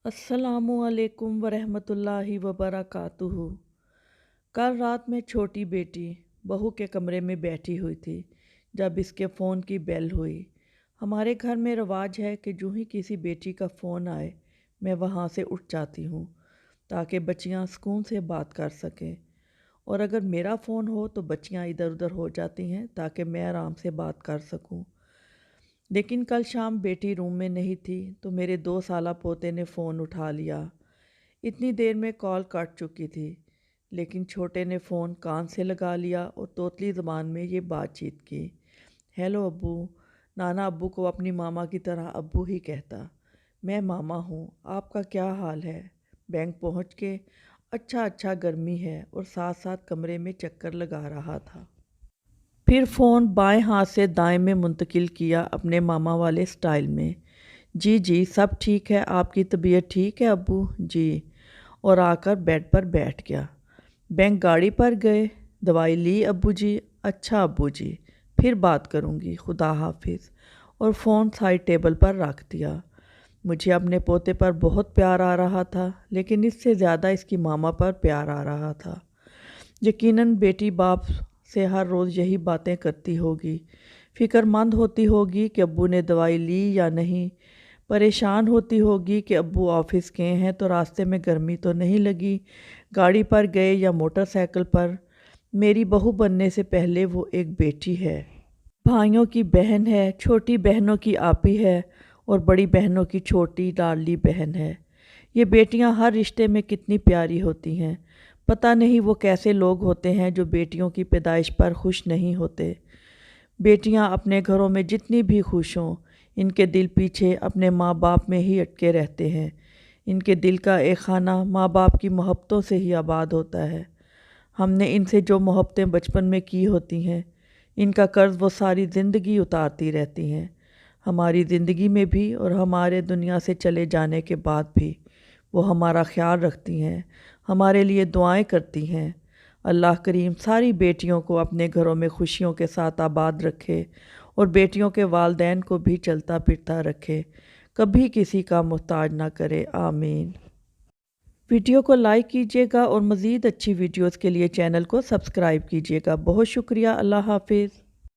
अस्सलामुअलैकुम वरहमतुल्लाहि वबरकातुहू। कल रात में छोटी बेटी बहू के कमरे में बैठी हुई थी जब इसके फ़ोन की बेल हुई। हमारे घर में रवाज है कि जो ही किसी बेटी का फ़ोन आए मैं वहाँ से उठ जाती हूँ ताकि बच्चियाँ सुकून से बात कर सकें, और अगर मेरा फ़ोन हो तो बच्चियाँ इधर उधर हो जाती हैं ताकि मैं आराम से बात कर सकूँ। लेकिन कल शाम बेटी रूम में नहीं थी तो मेरे 2 साला पोते ने फ़ोन उठा लिया। इतनी देर में कॉल कट चुकी थी, लेकिन छोटे ने फ़ोन कान से लगा लिया और तोतली ज़बान में ये बातचीत की। हेलो अब्बू। नाना अब्बू को अपनी मामा की तरह अब्बू ही कहता। मैं मामा हूँ, आपका क्या हाल है? बैंक पहुँच के अच्छा अच्छा गर्मी है, और साथ साथ कमरे में चक्कर लगा रहा था। फिर फ़ोन बाएं हाथ से दाएं में मुंतकिल किया अपने मामा वाले स्टाइल में। जी जी सब ठीक है, आपकी तबीयत ठीक है अब्बू? जी। और आकर बेड पर बैठ गया। बैंक गाड़ी पर गए? दवाई ली अब्बू जी? अच्छा अब्बू जी, फिर बात करूँगी, खुदा हाफिज़। और फ़ोन साइड टेबल पर रख दिया। मुझे अपने पोते पर बहुत प्यार आ रहा था, लेकिन इससे ज़्यादा इसकी मामा पर प्यार आ रहा था। यकीनन बेटी बाप से हर रोज़ यही बातें करती होगी, फ़िक्रमंद होती होगी कि अब्बू ने दवाई ली या नहीं, परेशान होती होगी कि अब्बू ऑफिस गए हैं तो रास्ते में गर्मी तो नहीं लगी, गाड़ी पर गए या मोटरसाइकिल पर। मेरी बहू बनने से पहले वो एक बेटी है, भाइयों की बहन है, छोटी बहनों की आपी है, और बड़ी बहनों की छोटी लाडली बहन है। ये बेटियां हर रिश्ते में कितनी प्यारी होती हैं। पता नहीं वो कैसे लोग होते हैं जो बेटियों की पैदाइश पर खुश नहीं होते। बेटियां अपने घरों में जितनी भी खुश हों, इनके दिल पीछे अपने माँ बाप में ही अटके रहते हैं। इनके दिल का एक खाना माँ बाप की मोहब्बतों से ही आबाद होता है। हमने इनसे जो मोहब्बतें बचपन में की होती हैं, इनका कर्ज वो सारी ज़िंदगी उतारती रहती हैं। हमारी ज़िंदगी में भी और हमारे दुनिया से चले जाने के बाद भी वो हमारा ख्याल रखती हैं, हमारे लिए दुआएं करती हैं। अल्लाह करीम सारी बेटियों को अपने घरों में खुशियों के साथ आबाद रखे, और बेटियों के वालदैन को भी चलता फिरता रखे, कभी किसी का मोहताज ना करे, आमीन। वीडियो को लाइक कीजिएगा और मज़ीद अच्छी वीडियोस के लिए चैनल को सब्सक्राइब कीजिएगा। बहुत शुक्रिया। अल्लाह हाफिज़।